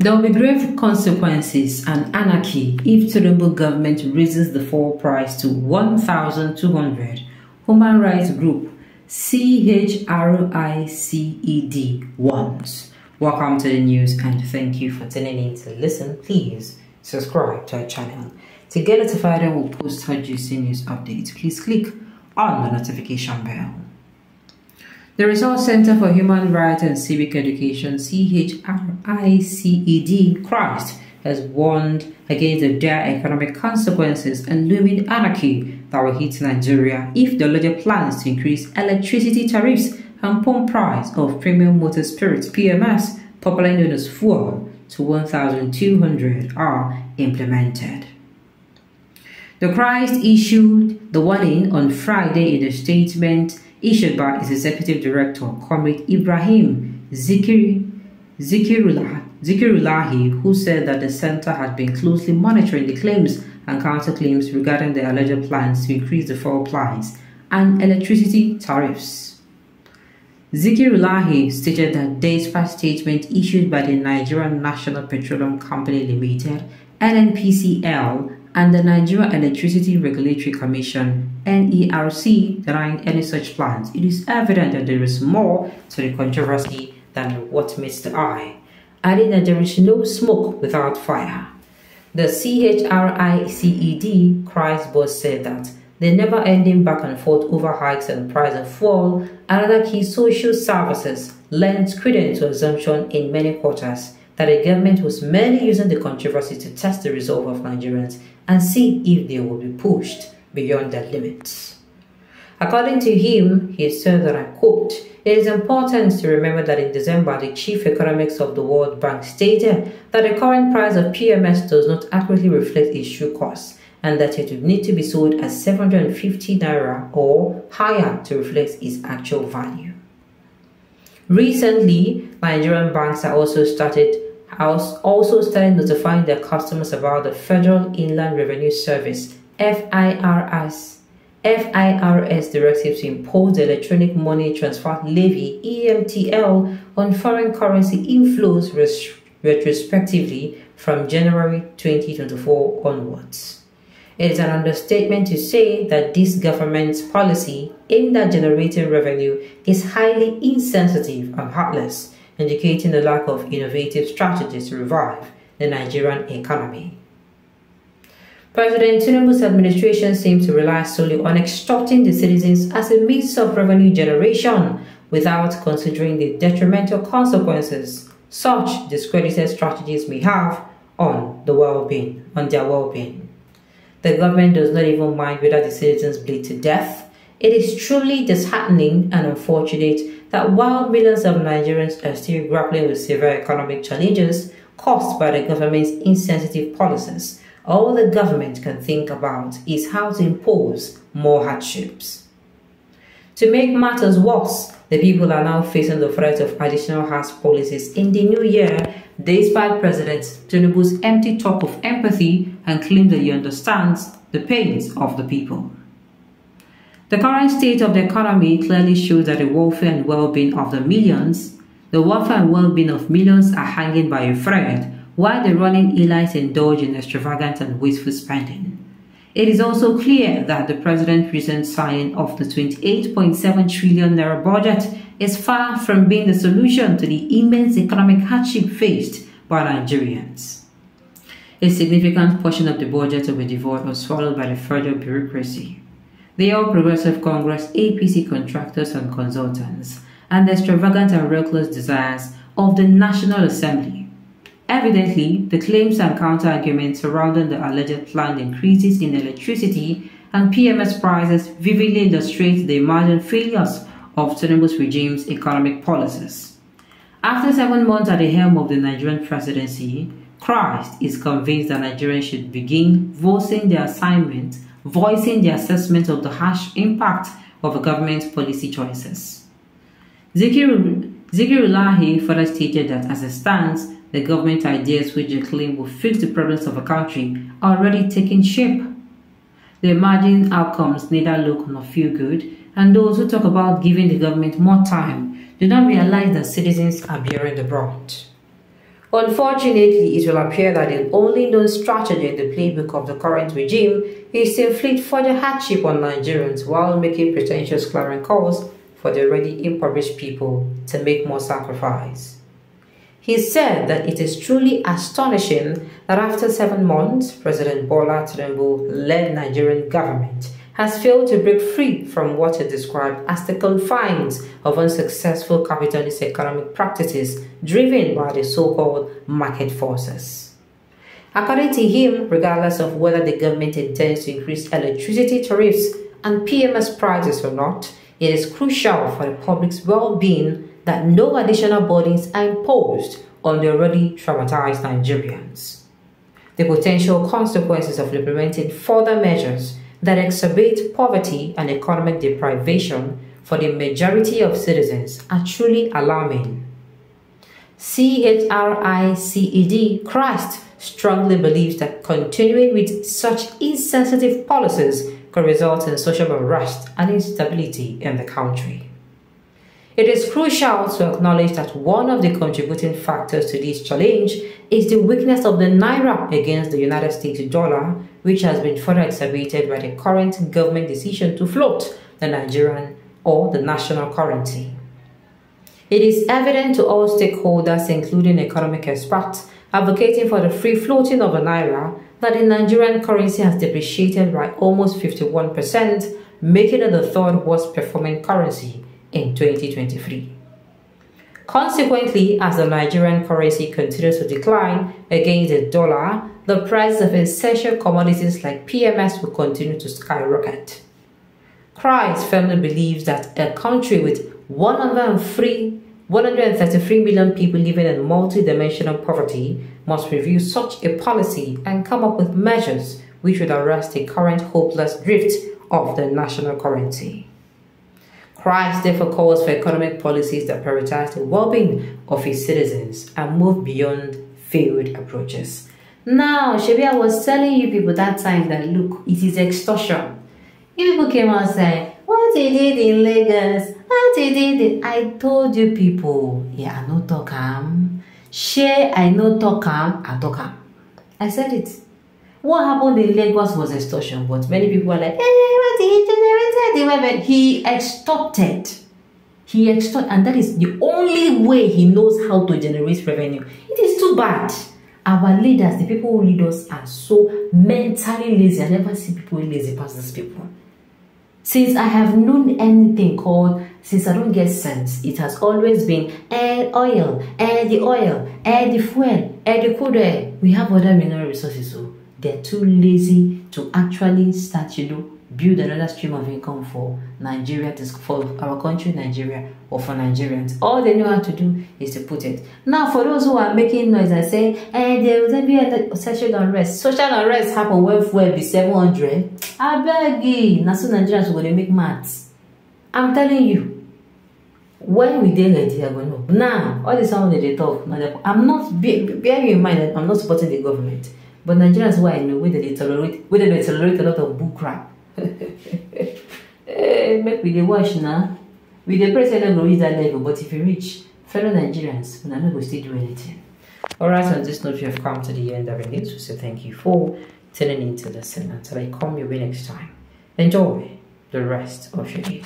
There will be grave consequences and anarchy if Tinubu government raises the fuel price to 1,200. Human rights group CHRICED warns. Welcome to the news and thank you for tuning in to listen. Please subscribe to our channel. To get notified when we post hot juicy news updates, please click on the notification bell. The Resource Center for Human Rights and Civic Education, CHRICED, CHRIST, has warned against the dire economic consequences and looming anarchy that will hit Nigeria if the alleged plans to increase electricity tariffs and pump price of premium motor spirits (PMS), popularly known as fuel, to 1,200 are implemented. The CHRIST issued the warning on Friday in a statement issued by its executive director, Comrade Ibrahim Zikirulahi, who said that the center had been closely monitoring the claims and counterclaims regarding the alleged plans to increase the fuel price and electricity tariffs. Zikirulahi stated that despite statement issued by the Nigerian National Petroleum Company Limited, NNPCL, and the Nigeria Electricity Regulatory Commission, NERC, denying any such plans, it is evident that there is more to the controversy than what meets the eye, adding that there is no smoke without fire. The CHRICED CHRIST boss said that the never-ending back and forth over hikes and price of fuel and other key social services lends credence to assumption in many quarters that the government was merely using the controversy to test the resolve of Nigerians and see if they will be pushed beyond their limits. According to him, he said that, I quote, "It is important to remember that in December, the chief economist of the World Bank stated that the current price of PMS does not accurately reflect its true cost and that it would need to be sold at 750 naira or higher to reflect its actual value." Recently, Nigerian banks are also started notifying their customers about the Federal Inland Revenue Service FIRS directive to impose the Electronic Money Transfer Levy EMTL on foreign currency inflows retrospectively from January 2024 onwards. It is an understatement to say that this government's policy aimed at generating revenue is highly insensitive and heartless, indicating the lack of innovative strategies to revive the Nigerian economy. President Tinubu's administration seems to rely solely on extorting the citizens as a means of revenue generation without considering the detrimental consequences such discredited strategies may have on their well-being. The government does not even mind whether the citizens bleed to death. It is truly disheartening and unfortunate that while millions of Nigerians are still grappling with severe economic challenges caused by the government's insensitive policies, all the government can think about is how to impose more hardships. To make matters worse, the people are now facing the threat of additional harsh policies in the new year, despite President Tinubu's empty talk of empathy and claim that he understands the pains of the people. The current state of the economy clearly shows that the welfare and well-being of millions are hanging by a thread, while the running elites indulge in extravagant and wasteful spending. It is also clear that the President's recent signing of the 28.7 trillion naira budget is far from being the solution to the immense economic hardship faced by Nigerians. A significant portion of the budget will be devoured or swallowed by the federal bureaucracy, the All Progressive Congress APC contractors and consultants, and the extravagant and reckless desires of the National Assembly. Evidently, the claims and counter-arguments surrounding the alleged planned increases in electricity and PMS prices vividly illustrate the imagined failures of Tinubu's regime's economic policies. After 7 months at the helm of the Nigerian presidency, CHRIST is convinced that Nigerians should begin voicing their assessment of the harsh impact of the government's policy choices. Zikirulahi further stated that as it stands, the government ideas which they claim will fix the problems of a country are already taking shape. The imagined outcomes neither look nor feel good, and those who talk about giving the government more time do not realize that citizens are bearing the brunt. Unfortunately, it will appear that the only known strategy in the playbook of the current regime is to inflict further hardship on Nigerians while making pretentious clarion calls for the already impoverished people to make more sacrifice. He said that it is truly astonishing that after 7 months, President Bola Tinubu-led Nigerian government has failed to break free from what he described as the confines of unsuccessful capitalist economic practices driven by the so-called market forces. According to him, regardless of whether the government intends to increase electricity tariffs and PMS prices or not, it is crucial for the public's well-being that no additional burdens are imposed on the already traumatized Nigerians. The potential consequences of implementing further measures that exacerbate poverty and economic deprivation for the majority of citizens are truly alarming. CHRICED Christ strongly believes that continuing with such insensitive policies could result in social unrest and instability in the country. It is crucial to acknowledge that one of the contributing factors to this challenge is the weakness of the Naira against the United States dollar, which has been further exacerbated by the current government decision to float the Nigerian or the national currency. It is evident to all stakeholders, including economic experts, advocating for the free floating of the Naira, that the Nigerian currency has depreciated by almost 51%, making it the third worst performing currency in 2023. Consequently, as the Nigerian currency continues to decline against the dollar, the price of essential commodities like PMS will continue to skyrocket. Christ firmly believes that a country with 133 million people living in multi-dimensional poverty must review such a policy and come up with measures which would arrest the current hopeless drift of the national currency. Christ therefore calls for economic policies that prioritize the well-being of his citizens and move beyond failed approaches. Now, Shebi, I was telling you people that time that, look, it is extortion. You people came out saying, what he did in Lagos, what he did, I told you people, yeah, I no talk am. Share, I no talk am, I talk am. I said it. What happened in Lagos was extortion, but many people are like, hey, what he generated? He extorted. He extorted, and that is the only way he knows how to generate revenue. It is too bad. Our leaders, the people who lead us, are so mentally lazy. I never see people lazy past these people. Since I have known anything called, since I don't get sense, it has always been oil, the oil, the fuel, the crude oil. We have other mineral resources, so they're too lazy to actually start, build another stream of income for Nigeria, for our country, Nigeria, or for Nigerians. All they know how to do is to put it. Now, for those who are making noise and saying, there will be a social unrest. Social unrest happen when fuel be 700. I beg you, now so Nigerians will make maths. I'm telling you, when we did it, they're going to. Now, all this sound that they talk, I'm not, bearing in mind that I'm not supporting the government. But Nigerians, who I know, whether they tolerate a lot of bull crap. Make we dey watch now. We dey pray say no go reach that level, but if you reach, fellow Nigerians, we no go still do anything. Alright, on this note, we have come to the end of the news. So thank you for tuning in to listen. Until I come your way next time. Enjoy the rest of your day.